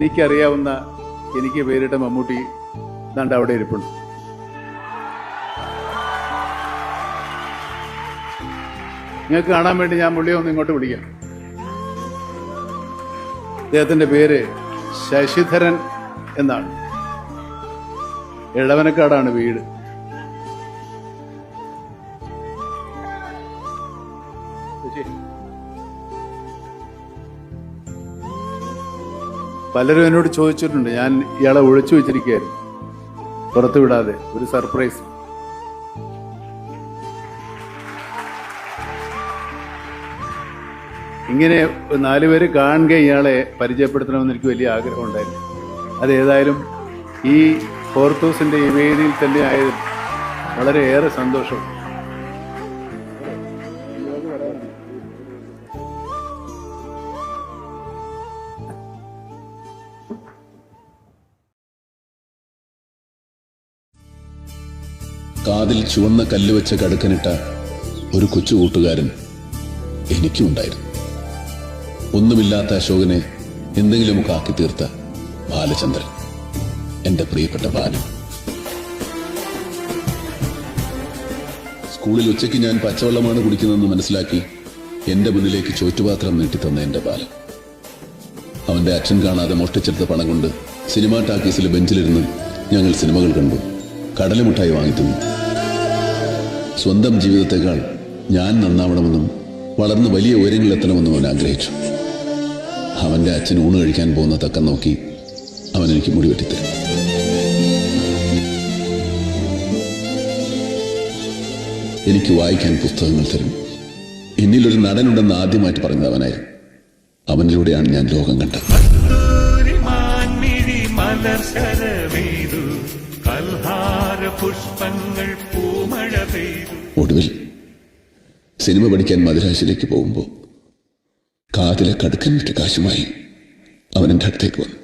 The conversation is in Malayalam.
എനിക്കറിയാവുന്ന എനിക്ക് പേരിട്ട മമ്മൂട്ടി ദാണ്ട് അവിടെ ഇരിപ്പുണ്ട്. നിങ്ങൾക്ക് കാണാൻ വേണ്ടി ഞാൻ പുള്ളിയെ ഒന്ന് ഇങ്ങോട്ട് വിളിക്കാം. അദ്ദേഹത്തിന്റെ പേര് ശശിധരൻ എന്നാണ്. എളവനക്കാടാണ് വീട്. പലരും എന്നോട് ചോദിച്ചിട്ടുണ്ട്, ഞാൻ ഇയാളെ ഒളിച്ചു വെച്ചിരിക്കുകയായിരുന്നു, പുറത്തു വിടാതെ, ഒരു സർപ്രൈസ്. ഇങ്ങനെ 4 പേര് കാണുക ഇയാളെ പരിചയപ്പെടുത്തണമെന്ന് എനിക്ക് വലിയ ആഗ്രഹം ഉണ്ടായിരുന്നു. അതേതായാലും ഈ ഫോർത്തോസിന്റെ ഈ വേദിയിൽ തന്നെ ആയതിൽ വളരെയേറെ സന്തോഷം. കാതിൽ ചുവന്ന കല്ല് വെച്ച കടുക്കനിട്ട ഒരു കൊച്ചു കൂട്ടുകാരൻ എനിക്കും ഉണ്ടായിരുന്നു. ഒന്നുമില്ലാത്ത അശോകനെ എന്തെങ്കിലുമൊക്കെ ആക്കി തീർത്ത ബാലചന്ദ്രൻ, എന്റെ പ്രിയപ്പെട്ട ബാലൻ. സ്കൂളിൽ ഉച്ചയ്ക്ക് ഞാൻ പച്ചവെള്ളമാണ് കുടിക്കുന്നതെന്ന് മനസ്സിലാക്കി എന്റെ മുന്നിലേക്ക് ചോറ്റുപാത്രം നീട്ടിത്തന്ന എന്റെ ബാലൻ. അവന്റെ അച്ഛൻ കാണാതെ മോഷ്ടിച്ചെടുത്ത പണം കൊണ്ട് സിനിമാ ടാക്കീസിലെ ബെഞ്ചിലിരുന്ന് ഞങ്ങൾ സിനിമകൾ കണ്ടു, കടലമുട്ടായി വാങ്ങിത്തുന്നു. സ്വന്തം ജീവിതത്തെക്കാൾ ഞാൻ നന്നാവണമെന്നും വളർന്ന് വലിയ ഉയരങ്ങളിലെത്തണമെന്നും അവൻ ആഗ്രഹിച്ചു. അവന്റെ അച്ഛൻ ഊണ് കഴിക്കാൻ പോകുന്ന തക്കം നോക്കി അവൻ എനിക്ക് മുടി വെട്ടിത്തരും. എനിക്ക് വായിക്കാൻ പുസ്തകങ്ങൾ തരും. എന്നിലൊരു നടനുണ്ടെന്ന് ആദ്യമായിട്ട് പറഞ്ഞത് അവനായിരുന്നു. അവനിലൂടെയാണ് ഞാൻ ലോകം കണ്ടത്. ഒടുവിൽ സിനിമ പഠിക്കാൻ മദ്രാസിലേക്ക് പോകുമ്പോൾ കാതിലെ കടുക്കൻ വിറ്റ കാശുമായി അവൻ എൻ്റെ അടുത്തേക്ക് വന്നു.